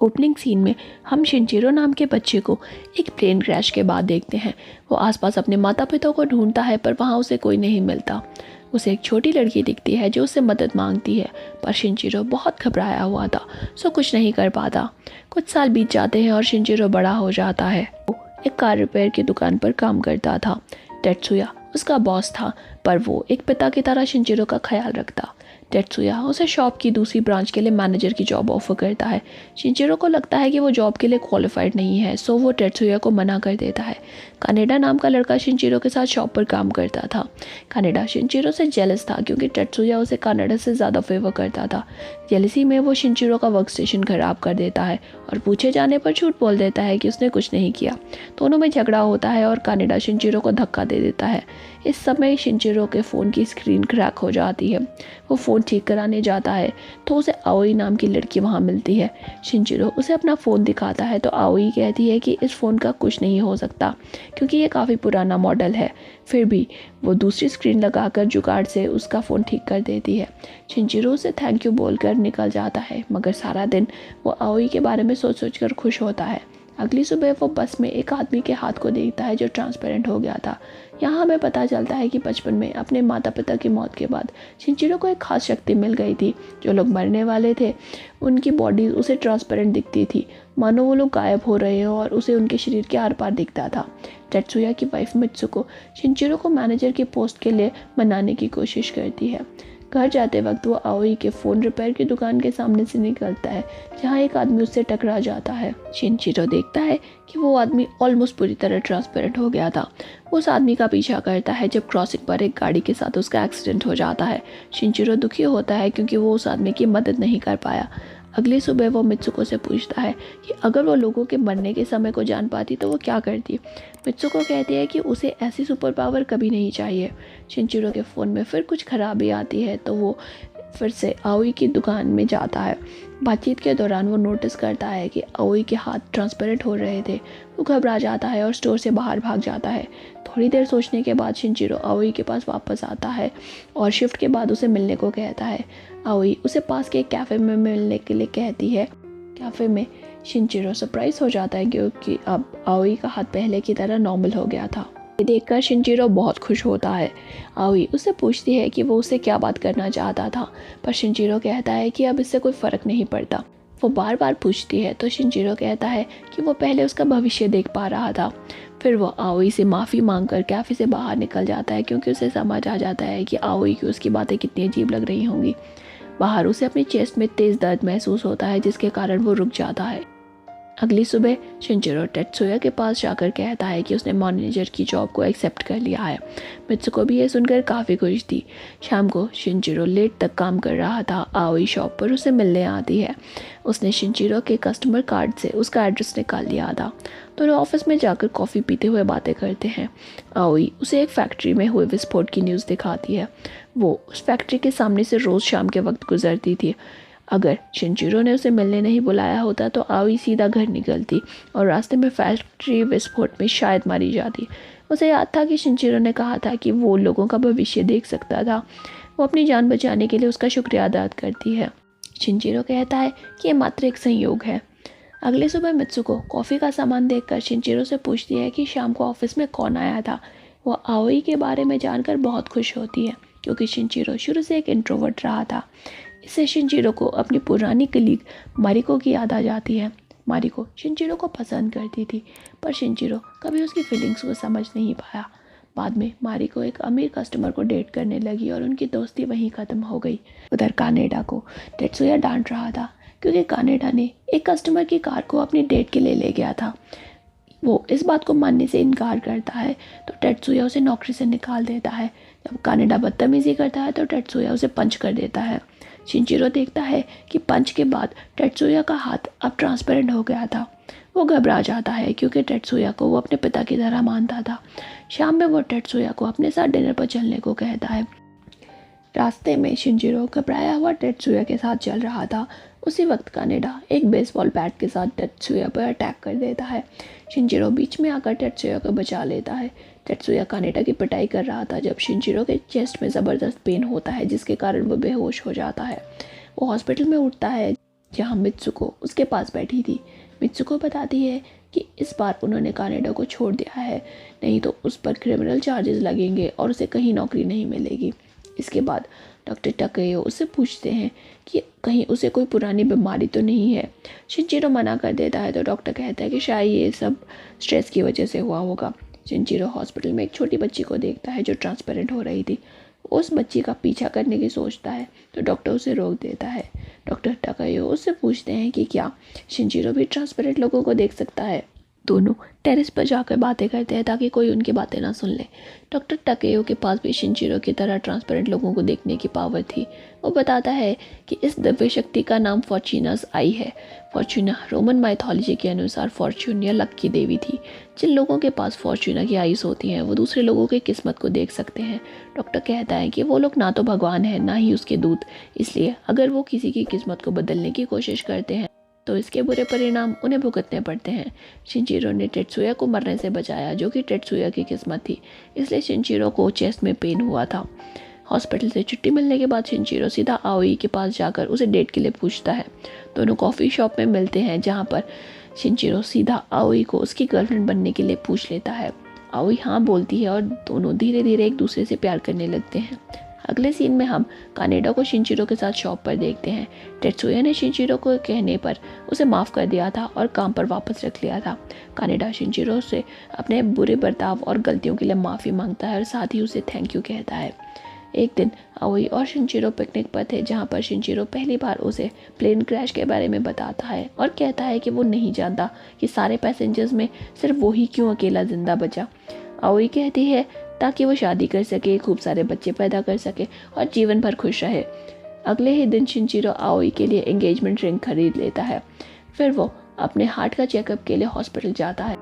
Opening scene में हम शिनचिरो नाम के बच्चे को एक प्लेन क्रैश के बाद देखते हैं। वो आसपास अपने माता पिता को ढूंढता है पर वहाँ उसे कोई नहीं मिलता। उसे एक छोटी लड़की दिखती है जो उससे मदद मांगती है, पर शिनचिरो बहुत घबराया हुआ था, सो कुछ नहीं कर पाता। कुछ साल बीत जाते हैं और शिनचिरो बड़ा हो जाता है। वो एक कार रिपेयर की दुकान पर काम करता था। टेत्सुया उसका बॉस था, पर वो एक पिता की तरह शिनचिरो का ख्याल रखता। टेत्सुया उसे शॉप की दूसरी ब्रांच के लिए मैनेजर की जॉब ऑफर करता है। शिनचिरो को लगता है कि वो जॉब के लिए क्वालिफाइड नहीं है, सो वो टेत्सुया को मना कर देता है। कानेडा नाम का लड़का शिनचिरो के साथ शॉप पर काम करता था। कानेडा शिनचिरो से जेलस था क्योंकि टेत्सुया उसे कानेडा से ज़्यादा फेवर करता था। जेलसी में वो शिनचिरो का वर्क स्टेशन खराब कर देता है और पूछे जाने पर झूठ बोल देता है कि उसने कुछ नहीं किया। दोनों में झगड़ा होता है और कानेडा शिनचिरो को धक्का दे देता है। इस समय शिनचिरो के फ़ोन की स्क्रीन क्रैक हो जाती है। वो फ़ोन ठीक कराने जाता है तो उसे आओई नाम की लड़की वहाँ मिलती है। शिनचिरो उसे अपना फ़ोन दिखाता है तो आओई कहती है कि इस फ़ोन का कुछ नहीं हो सकता क्योंकि ये काफ़ी पुराना मॉडल है। फिर भी वो दूसरी स्क्रीन लगाकर जुगाड़ से उसका फ़ोन ठीक कर देती है। शिनचिरो उसे थैंक यू बोलकर निकल जाता है, मगर सारा दिन वो आओई के बारे में सोच सोच कर खुश होता है। अगली सुबह वो बस में एक आदमी के हाथ को देखता है जो ट्रांसपेरेंट हो गया था। यहाँ हमें पता चलता है कि बचपन में अपने माता पिता की मौत के बाद शिनचिरो को एक खास शक्ति मिल गई थी। जो लोग मरने वाले थे उनकी बॉडी उसे ट्रांसपेरेंट दिखती थी, मानो वो लोग गायब हो रहे हो और उसे उनके शरीर के आर पार दिखता था। टेत्सुया की वाइफ मित्सुको शिनचिरो को मैनेजर की पोस्ट के लिए मनाने की कोशिश करती है। घर जाते वक्त वो आओई के फ़ोन रिपेयर की दुकान के सामने से निकलता है जहाँ एक आदमी उससे टकरा जाता है। शिनचिरो देखता है कि वो आदमी ऑलमोस्ट पूरी तरह ट्रांसपेरेंट हो गया था। वो उस आदमी का पीछा करता है जब क्रॉसिंग पर एक गाड़ी के साथ उसका एक्सीडेंट हो जाता है। शिनचिरो दुखी होता है क्योंकि वो उस आदमी की मदद नहीं कर पाया। अगली सुबह वो मित्सुको से पूछता है कि अगर वो लोगों के मरने के समय को जान पाती तो वो क्या करती। मित्सुको कहती है कि उसे ऐसी सुपर पावर कभी नहीं चाहिए। शिनचिरो के फ़ोन में फिर कुछ खराबी आती है तो वो फिर से आओई की दुकान में जाता है। बातचीत के दौरान वो नोटिस करता है कि आओई के हाथ ट्रांसपेरेंट हो रहे थे। वो घबरा जाता है और स्टोर से बाहर भाग जाता है। थोड़ी देर सोचने के बाद शिनचिरो आओई के पास वापस आता है और शिफ्ट के बाद उसे मिलने को कहता है। आओई उसे पास के एक कैफ़े में मिलने के लिए कहती है। कैफ़े में शिनचिरो सरप्राइज हो जाता है क्योंकि अब आओई का हाथ पहले की तरह नॉर्मल हो गया था। ये देखकर शिनचिरो बहुत खुश होता है। आओई उससे पूछती है कि वो उससे क्या बात करना चाहता था, पर शिनचिरो कहता है कि अब इससे कोई फ़र्क नहीं पड़ता। वो बार बार पूछती है तो शिनचिरो कहता है कि वो पहले उसका भविष्य देख पा रहा था। फिर वो आओई से माफ़ी मांगकर कैफ़े से बाहर निकल जाता है क्योंकि उसे समझ आ जाता है कि आओई की उसकी बातें कितनी अजीब लग रही होंगी। बाहर उसे अपनी चेस्ट में तेज़ दर्द महसूस होता है जिसके कारण वो रुक जाता है। अगली सुबह शिनचिरो टेत्सुया के पास जाकर कहता है कि उसने मैनेजर की जॉब को एक्सेप्ट कर लिया है। मित्सुको भी ये सुनकर काफ़ी खुश थी। शाम को शिनचिरो लेट तक काम कर रहा था। आओई शॉप पर उसे मिलने आती है। उसने शिनचिरो के कस्टमर कार्ड से उसका एड्रेस निकाल लिया था। दोनों ऑफिस में जाकर कॉफ़ी पीते हुए बातें करते हैं। आओई उसे एक फैक्ट्री में हुए विस्फोट की न्यूज़ दिखाती है। वो उस फैक्ट्री के सामने से रोज़ शाम के वक्त गुजरती थी। अगर शिनचिरो ने उसे मिलने नहीं बुलाया होता तो आओई सीधा घर निकलती और रास्ते में फैक्ट्री विस्फोट में शायद मारी जाती। उसे याद था कि शिनचिरो ने कहा था कि वो लोगों का भविष्य देख सकता था। वो अपनी जान बचाने के लिए उसका शुक्रिया अदा करती है। शिनचिरो कहता है कि ये मात्र एक संयोग है। अगले सुबह मित्सुको कॉफ़ी का सामान देखकर शिनचिरो से पूछती है कि शाम को ऑफिस में कौन आया था। वो आओई के बारे में जानकर बहुत खुश होती है क्योंकि शिनचिरो शुरू से एक इंट्रोवर्ट रहा था। इससे शिनचिरो को अपनी पुरानी कलीग मारिको की याद आ जाती है। मारिको शिनचिरो को पसंद करती थी, पर शिनचिरो कभी उसकी फीलिंग्स को समझ नहीं पाया। बाद में मारिको एक अमीर कस्टमर को डेट करने लगी और उनकी दोस्ती वहीं ख़त्म हो गई। उधर कानेडा को टेत्सुया डांट रहा था क्योंकि कानेडा ने एक कस्टमर की कार को अपनी डेट के लिए ले गया था। वो इस बात को मानने से इनकार करता है तो टेत्सुया उसे नौकरी से निकाल देता है। जब कानेडा बदतमीजी करता है तो टेत्सुया उसे पंच कर देता है। शिनचिरो देखता है कि पंच के बाद टेत्सुया का हाथ अब ट्रांसपेरेंट हो गया था। वो घबरा जाता है क्योंकि टेत्सुया को वो अपने पिता की तरह मानता था। शाम में वो टेत्सुया को अपने साथ डिनर पर चलने को कहता है। रास्ते में शिनचिरो घबराया हुआ टेत्सुया के साथ चल रहा था। उसी वक्त कानेडा एक बेसबॉल बैट के साथ टेत्सुया पर अटैक कर देता है। शिनचिरो बीच में आकर टेत्सुया को बचा लेता है। टेत्सुया कानेडा की पिटाई कर रहा था जब शिनचिरो के चेस्ट में ज़बरदस्त पेन होता है जिसके कारण वो बेहोश हो जाता है। वो हॉस्पिटल में उठता है जहाँ मित्सुको उसके पास बैठी थी। मित्सुको बताती है कि इस बार उन्होंने कानेडा को छोड़ दिया है, नहीं तो उस पर क्रिमिनल चार्जेस लगेंगे और उसे कहीं नौकरी नहीं मिलेगी। इसके बाद डॉक्टर टकेयो उससे पूछते हैं कि कहीं उसे कोई पुरानी बीमारी तो नहीं है। शिनचिरो मना कर देता है तो डॉक्टर कहता है कि शायद ये सब स्ट्रेस की वजह से हुआ होगा। शिनचिरो हॉस्पिटल में एक छोटी बच्ची को देखता है जो ट्रांसपेरेंट हो रही थी। वो उस बच्ची का पीछा करने की सोचता है तो डॉक्टर उसे रोक देता है। डॉक्टर टकेयो उससे पूछते हैं कि क्या शिनचिरो भी ट्रांसपेरेंट लोगों को देख सकता है। दोनों टेरेस पर जाकर बातें करते हैं ताकि कोई उनकी बातें ना सुन ले। डॉक्टर टकेयो के पास भी शिनचिरो की तरह ट्रांसपेरेंट लोगों को देखने की पावर थी। वो बताता है कि इस दिव्य शक्ति का नाम फॉर्चूनास आई है। फॉर्चूना रोमन माइथोलॉजी के अनुसार फॉर्चून या लक की देवी थी। जिन लोगों के पास फॉर्चूना की आइज होती हैं वो दूसरे लोगों की किस्मत को देख सकते हैं। डॉक्टर कहता है कि वो लोग ना तो भगवान है ना ही उसके दूत, इसलिए अगर वो किसी की किस्मत को बदलने की कोशिश करते हैं तो इसके बुरे परिणाम उन्हें भुगतने पड़ते हैं। शिनचिरो ने टेत्सुया को मरने से बचाया, जो कि टेत्सुया की किस्मत थी, इसलिए शिनचिरो को चेस्ट में पेन हुआ था। हॉस्पिटल से छुट्टी मिलने के बाद शिनचिरो सीधा आओई के पास जाकर उसे डेट के लिए पूछता है। दोनों कॉफ़ी शॉप में मिलते हैं जहाँ पर शिनचिरो सीधा आओई को उसकी गर्लफ्रेंड बनने के लिए पूछ लेता है। आओई हाँ बोलती है और दोनों धीरे धीरे एक दूसरे से प्यार करने लगते हैं। अगले सीन में हम कानेडा को शिनचिरो के साथ शॉप पर देखते हैं। टेत्सुया ने शिनचिरो को कहने पर उसे माफ़ कर दिया था और काम पर वापस रख लिया था। कानेडा शिनचिरो से अपने बुरे बर्ताव और गलतियों के लिए माफ़ी मांगता है और साथ ही उसे थैंक यू कहता है। एक दिन आओई और शिनचिरो पिकनिक पर थे जहाँ पर शिनचिरो पहली बार उसे प्लेन क्रैश के बारे में बताता है और कहता है कि वो नहीं जानता कि सारे पैसेंजर्स में सिर्फ वो ही क्यों अकेला जिंदा बचा। आओई कहती है ताकि वो शादी कर सके, खूब सारे बच्चे पैदा कर सके और जीवन भर खुश रहे। अगले ही दिन शिनचिरो आओई के लिए एंगेजमेंट रिंग खरीद लेता है। फिर वो अपने हार्ट का चेकअप के लिए हॉस्पिटल जाता है।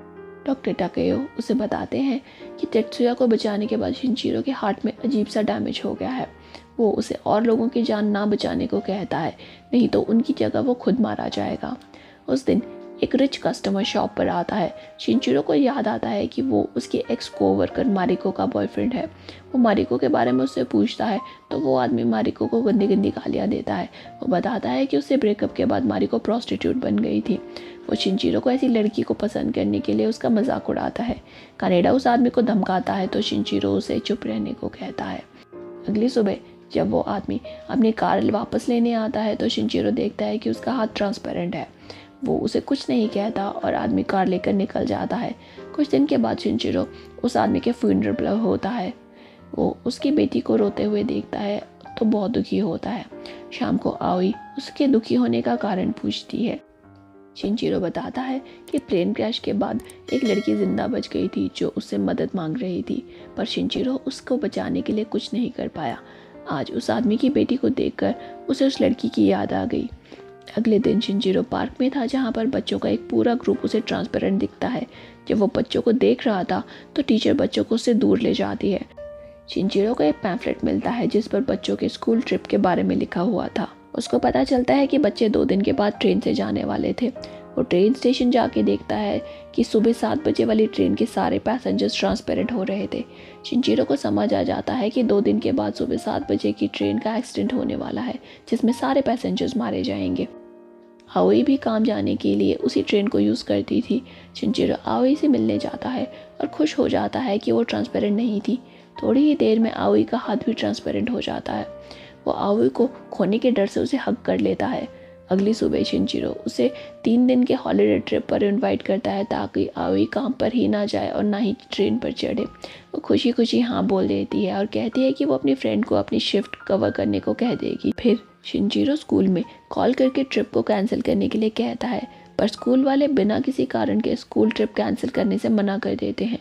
डॉक्टर टकेयो उसे बताते हैं कि टेत्सुया को बचाने के बाद शिनचिरो के हार्ट में अजीब सा डैमेज हो गया है। वो उसे और लोगों की जान ना बचाने को कहता है, नहीं तो उनकी जगह वो खुद मारा जाएगा। उस दिन एक रिच कस्टमर शॉप पर आता है। शिनचिरो को याद आता है कि वो उसके एक्स कोवर्कर मारिको का बॉयफ्रेंड है। वो मारिको के बारे में उससे पूछता है तो वो आदमी मारिको को गंदी गंदी गालियाँ देता है। वो बताता है कि उससे ब्रेकअप के बाद मारिको प्रोस्टिट्यूट बन गई थी। वो शिनचिरो को ऐसी लड़की को पसंद करने के लिए उसका मजाक उड़ाता है। कानेडा उस आदमी को धमकाता है तो शिनचिरो उसे चुप रहने को कहता है। अगली सुबह जब वो आदमी अपनी कार वापस लेने आता है तो शिनचिरो देखता है कि उसका हाथ ट्रांसपेरेंट है। वो उसे कुछ नहीं कहता और आदमी कार लेकर निकल जाता है। कुछ दिन के बाद शिनचिरो उस आदमी के फ्यूनरल होता है। वो उसकी बेटी को रोते हुए देखता है तो बहुत दुखी होता है। शाम को आओई उसके दुखी होने का कारण पूछती है। शिनचिरो बताता है कि प्लेन क्रैश के बाद एक लड़की जिंदा बच गई थी जो उससे मदद मांग रही थी, पर शिनचिरो उसको बचाने के लिए कुछ नहीं कर पाया। आज उस आदमी की बेटी को देखकर उसे उस लड़की की याद आ गई। अगले दिन शिनचिरो पार्क में था जहाँ पर बच्चों का एक पूरा ग्रुप उसे ट्रांसपेरेंट दिखता है। जब वो बच्चों को देख रहा था तो टीचर बच्चों को उससे दूर ले जाती है। शिनचिरो को एक पैम्फलेट मिलता है जिस पर बच्चों के स्कूल ट्रिप के बारे में लिखा हुआ था। उसको पता चलता है कि बच्चे 2 दिन के बाद ट्रेन से जाने वाले थे। वो ट्रेन स्टेशन जाके देखता है कि सुबह 7 बजे वाली ट्रेन के सारे पैसेंजर्स ट्रांसपेरेंट हो रहे थे। शिनचिरो को समझ आ जाता है कि 2 दिन के बाद सुबह 7 बजे की ट्रेन का एक्सीडेंट होने वाला है जिसमें सारे पैसेंजर्स मारे जाएंगे। आओई भी काम जाने के लिए उसी ट्रेन को यूज़ करती थी। शिनचिरो आओई से मिलने जाता है और खुश हो जाता है कि वो ट्रांसपेरेंट नहीं थी। थोड़ी ही देर में आओई का हाथ भी ट्रांसपेरेंट हो जाता है। वो आओई को खोने के डर से उसे हग कर लेता है। अगली सुबह शिनचिरो उसे 3 दिन के हॉलिडे ट्रिप पर इनवाइट करता है ताकि आओई काम पर ही ना जाए और ना ही ट्रेन पर चढ़े। वो खुशी खुशी हाँ बोल देती है और कहती है कि वो अपनी फ्रेंड को अपनी शिफ्ट कवर करने को कह देगी। फिर शिनचिरो स्कूल में कॉल करके ट्रिप को कैंसिल करने के लिए कहता है, पर स्कूल वाले बिना किसी कारण के स्कूल ट्रिप कैंसिल करने से मना कर देते हैं।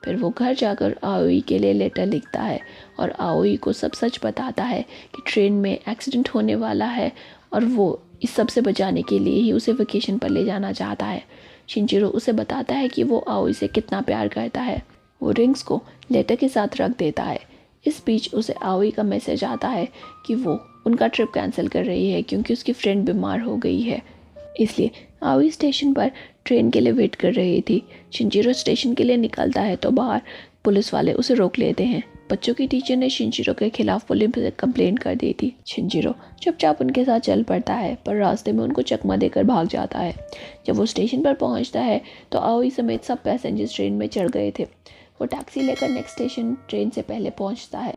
फिर वो घर जाकर आओई के लिए लेटर लिखता है और आओई को सब सच बताता है कि ट्रेन में एक्सीडेंट होने वाला है और वो इस सब से बचाने के लिए ही उसे वेकेशन पर ले जाना चाहता है। शिनचिरो उसे बताता है कि वो आओई से कितना प्यार करता है। वो रिंग्स को लेटर के साथ रख देता है। इस बीच उसे आओई का मैसेज आता है कि वो उनका ट्रिप कैंसिल कर रही है क्योंकि उसकी फ्रेंड बीमार हो गई है। इसलिए आओई स्टेशन पर ट्रेन के लिए वेट कर रही थी। शिनचिरो स्टेशन के लिए निकलता है तो बाहर पुलिस वाले उसे रोक लेते हैं, बच्चों की टीचर ने शिनचिरो के खिलाफ पुलिस में कंप्लेंट कर दी थी। शिनचिरो चुपचाप उनके साथ चल पड़ता है पर रास्ते में उनको चकमा देकर भाग जाता है। जब वो स्टेशन पर पहुंचता है तो आओई समेत सब पैसेंजर्स ट्रेन में चढ़ गए थे। वो टैक्सी लेकर नेक्स्ट स्टेशन ट्रेन से पहले पहुंचता है।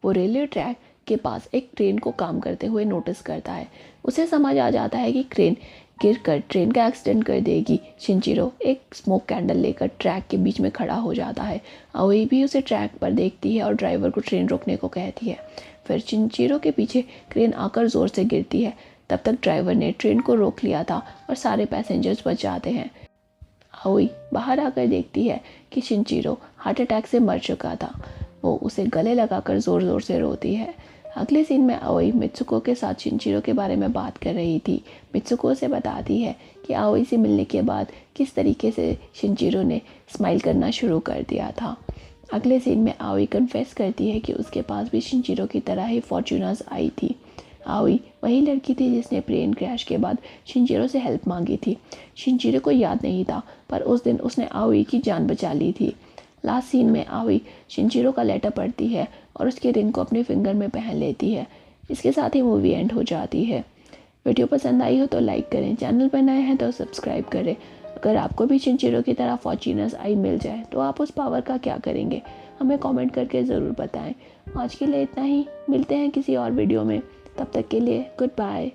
वो रेलवे ट्रैक के पास एक ट्रेन को काम करते हुए नोटिस करता है। उसे समझ आ जाता है कि क्रेन गिरकर ट्रेन का एक्सीडेंट कर देगी। शिनचिरो एक स्मोक कैंडल लेकर ट्रैक के बीच में खड़ा हो जाता है। आओई भी उसे ट्रैक पर देखती है और ड्राइवर को ट्रेन रोकने को कहती है। फिर शिनचिरो के पीछे क्रेन आकर ज़ोर से गिरती है। तब तक ड्राइवर ने ट्रेन को रोक लिया था और सारे पैसेंजर्स बच जाते हैं। आओई बाहर आकर देखती है कि शिनचिरो हार्ट अटैक से मर चुका था। वो उसे गले लगाकर ज़ोर ज़ोर से रोती है। अगले सीन में आओई मित्सुको के साथ शिनचिरो के बारे में बात कर रही थी। मित्सुको से बताती है कि आओई से मिलने के बाद किस तरीके से शिनचिरो ने स्माइल करना शुरू कर दिया था। अगले सीन में आओई कन्फेस करती है कि उसके पास भी शिनचिरो की तरह ही फॉर्च्यूनर्स आई थी। आओई वही लड़की थी जिसने प्लेन क्रैश के बाद शिनचिरो से हेल्प मांगी थी। शिनचिरो को याद नहीं था पर उस दिन उसने आओई की जान बचा ली थी। लास्ट सीन में आओई शिनचिरो का लेटर पढ़ती है और उसके रिंग को अपने फिंगर में पहन लेती है। इसके साथ ही मूवी एंड हो जाती है। वीडियो पसंद आई हो तो लाइक करें, चैनल पर नए हैं तो सब्सक्राइब करें। अगर आपको भी शिनचिरो की तरह फॉर्च्यूनर्स आई मिल जाए तो आप उस पावर का क्या करेंगे, हमें कमेंट करके ज़रूर बताएं। आज के लिए इतना ही, मिलते हैं किसी और वीडियो में। तब तक के लिए गुड बाय।